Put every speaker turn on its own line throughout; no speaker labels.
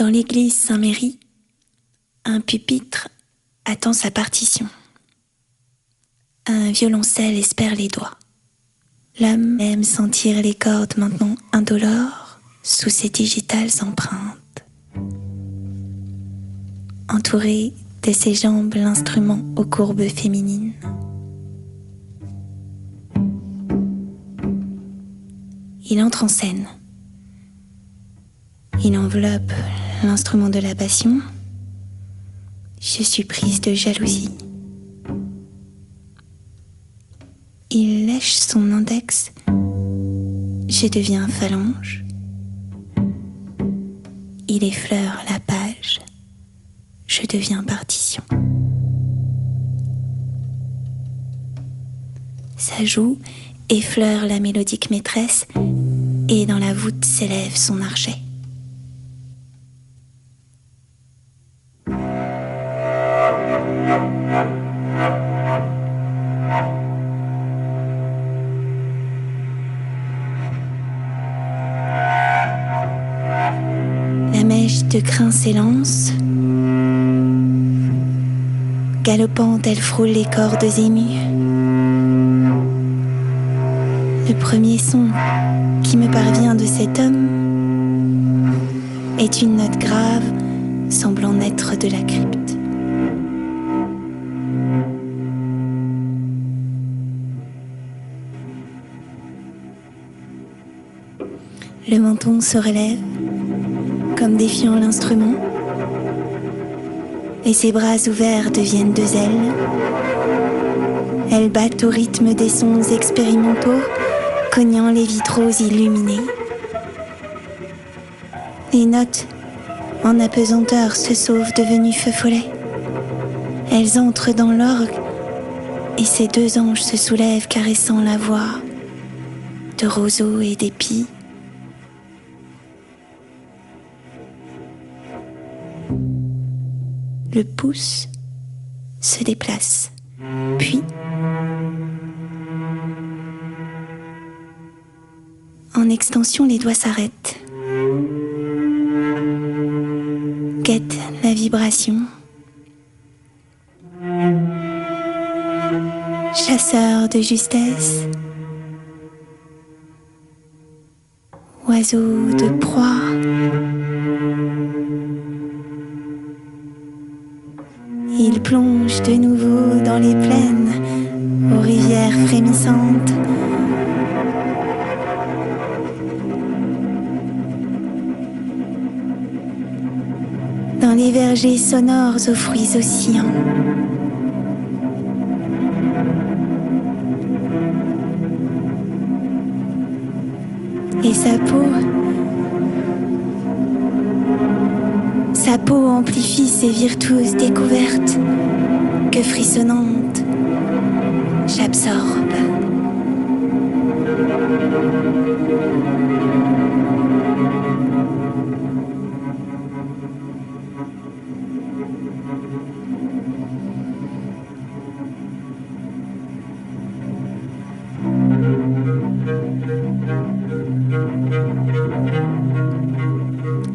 Dans l'église Saint-Méry, un pupitre attend sa partition. Un violoncelle espère les doigts. L'homme aime sentir les cordes maintenant indolores sous ses digitales empreintes. Entouré de ses jambes l'instrument aux courbes féminines. Il entre en scène. Il enveloppe l'instrument de la passion. Je suis prise de jalousie. Il lèche son index. Je deviens phalange. Il effleure la page. Je deviens partition. Sa joue effleure la mélodique maîtresse et dans la voûte s'élève son archet. La mèche de crin s'élance. Galopante, elle frôle les cordes émues. Le premier son qui me parvient de cet homme est une note grave semblant naître de la crypte. Le menton se relève, comme défiant l'instrument, et ses bras ouverts deviennent deux ailes. Elles battent au rythme des sons expérimentaux, cognant les vitraux illuminés. Les notes, en apesanteur, se sauvent devenues feu follet. Elles entrent dans l'orgue, et ces deux anges se soulèvent caressant la voix de roseaux et d'épis. Le pouce se déplace, puis, en extension, les doigts s'arrêtent, guettent la vibration. Chasseur de justesse, oiseau de proie, il plonge de nouveau dans les plaines, aux rivières frémissantes. Dans les vergers sonores aux fruits oscillants. Et sa peau amplifie ses virtuoses découvertes que frissonnante j'absorbe.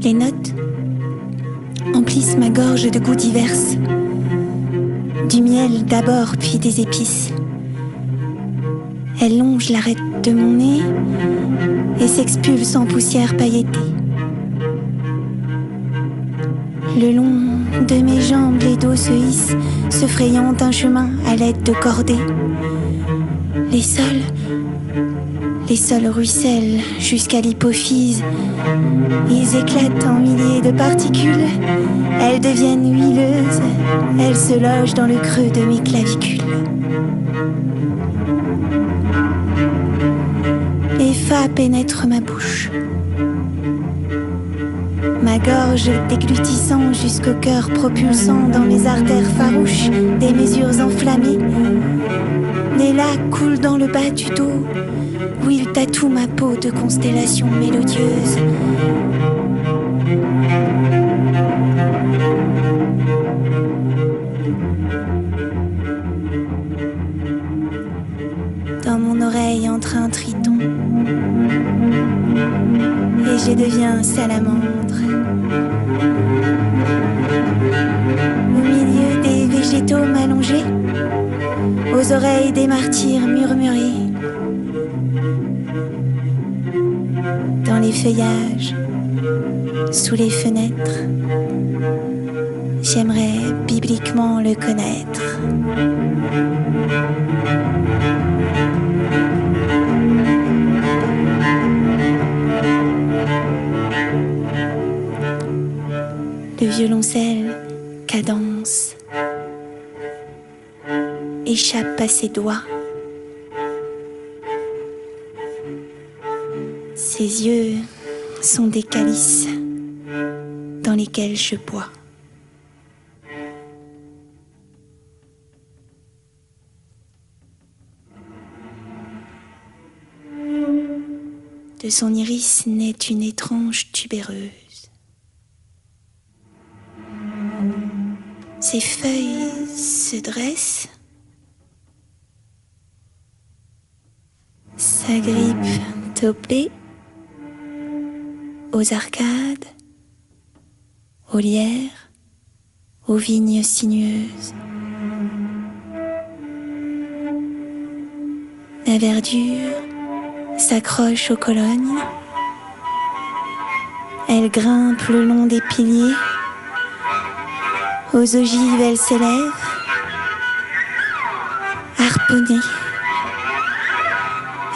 Les notes emplissent ma gorge de goûts divers, du miel d'abord puis des épices. Elles longent l'arête de mon nez et s'expulsent en poussière pailletée. Le long de mes jambes, les dos se hissent, se frayant un chemin à l'aide de cordées. Les sols ruissellent jusqu'à l'hypophyse. Ils éclatent en milliers de particules. Elles deviennent huileuses. Elles se logent dans le creux de mes clavicules. Les fa pénètrent ma bouche. Ma gorge déglutissant jusqu'au cœur propulsant dans mes artères farouches des mesures enflammées. Les lacs coulent dans le bas du dos, où il tatoue ma peau de constellations mélodieuses. Dans mon oreille entre un triton et je deviens salamandre. Au milieu des végétaux m'allonger, aux oreilles des martyrs murmurer. Dans les feuillages, sous les fenêtres, j'aimerais bibliquement le connaître. Le violoncelle cadence, échappe à ses doigts. Ses yeux sont des calices dans lesquels je bois. De son iris naît une étrange tubéreuse. Ses feuilles se dressent, s'agrippent aux blés, aux arcades, aux lierres, aux vignes sinueuses. La verdure s'accroche aux colonnes, elle grimpe le long des piliers, aux ogives elle s'élève, harponnée.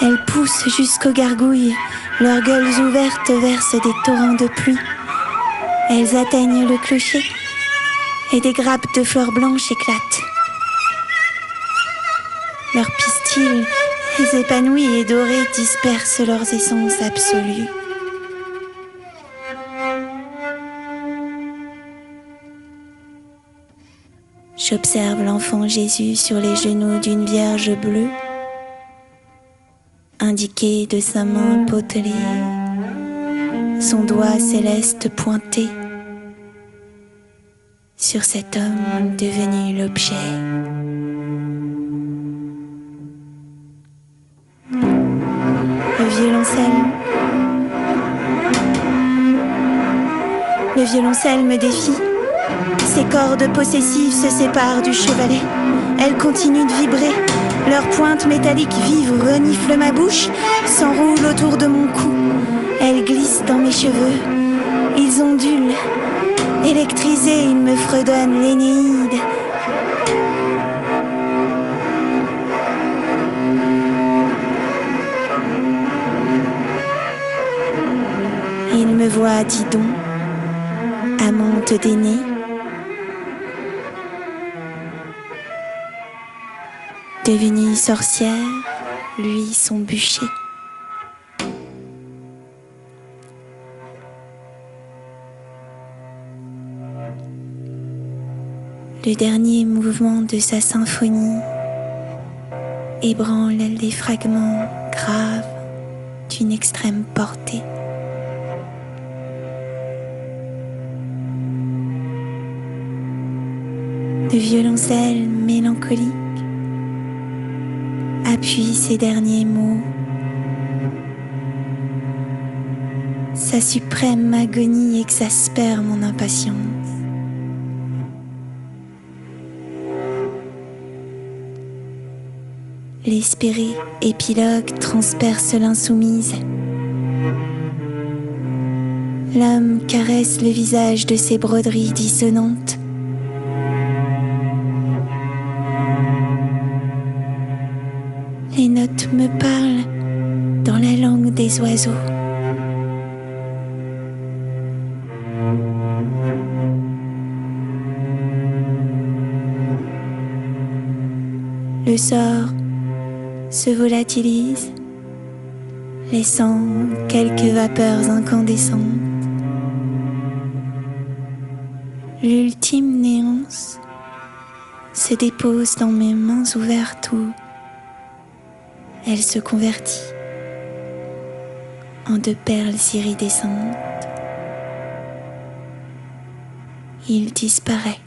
Elles poussent jusqu'aux gargouilles, leurs gueules ouvertes versent des torrents de pluie. Elles atteignent le clocher et des grappes de fleurs blanches éclatent. Leurs pistils épanouis et dorés dispersent leurs essences absolues. J'observe l'enfant Jésus sur les genoux d'une Vierge bleue, indiqué de sa main potelée, son doigt céleste pointé sur cet homme devenu l'objet. Le violoncelle me défie. Ses cordes possessives se séparent du chevalet. Elles continuent de vibrer. Leurs pointes métalliques vives reniflent ma bouche, s'enroulent autour de mon cou. Elles glissent dans mes cheveux. Ils ondulent. Électrisés, ils me fredonnent l'Énéide. Il me voit, dis donc, amante d'aînée. Devenue sorcière, lui son bûcher. Le dernier mouvement de sa symphonie ébranle les fragments graves d'une extrême portée. Le violoncelle mélancolique appuie ses derniers mots. Sa suprême agonie exaspère mon impatience. L'espéré épilogue transperce l'insoumise. L'homme caresse le visage de ses broderies dissonantes. Les notes me parlent dans la langue des oiseaux. Le sort se volatilise, laissant quelques vapeurs incandescentes. L'ultime néance se dépose dans mes mains ouvertes où elle se convertit en deux perles iridescentes. Il disparaît.